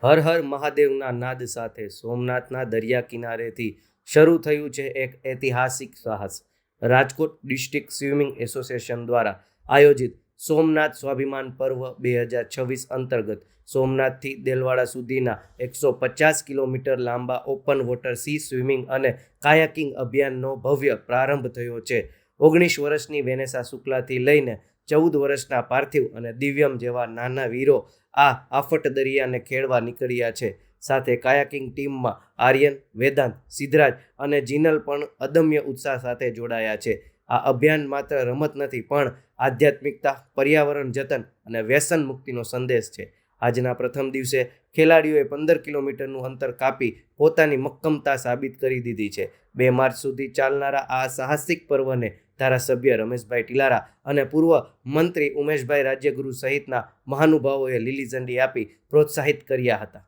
હર હર મહાદેવના નાદ સાથે સોમનાથના દરિયા કિનારેથી શરૂ થયું છે એક ઐતિહાસિક સાહસ. રાજકોટ ડિસ્ટ્રિક્ટ સ્વિમિંગ એસોસિએશન દ્વારા આયોજિત સોમનાથ સ્વાભિમાન પર્વ 2026 અંતર્ગત સોમનાથથી દેલવાડા સુધીના 150 કિલોમીટર લાંબા ઓપન વોટર સી સ્વિમિંગ અને કાયાકિંગ અભિયાનનો ભવ્ય પ્રારંભ થયો છે. 19 વર્ષની વેનેસા શુક્લાથી લઈને 14 વર્ષના પાર્થિવ અને દિવ્યમ જેવા નાના વીરો આ આફટ દરિયાને ખેડવા નીકળ્યા છે. સાથે કાયાકિંગ ટીમમાં આર્યન, વેદાંત, સિદ્ધરાજ અને જીનલ પણ અદમ્ય ઉત્સાહ સાથે જોડાયા છે. આ અભિયાન માત્ર રમત નથી પણ આધ્યાત્મિકતા, પર્યાવરણ જતન અને વ્યસન મુક્તિનો સંદેશ છે. આજના પ્રથમ દિવસે ખેલાડીઓએ 15 કિલોમીટરનું અંતર કાપી પોતાની મક્કમતા સાબિત કરી દીધી છે. 2 માર્ચ સુધી ચાલનારા આ સાહસિક પર્વને ધારાસભ્ય રમેશભાઈ ટીલારા અને પૂર્વ મંત્રી ઉમેશભાઈ રાજ્યગુરુ સહિતના મહાનુભાવોએ લીલી ઝંડી આપી પ્રોત્સાહિત કર્યા હતા.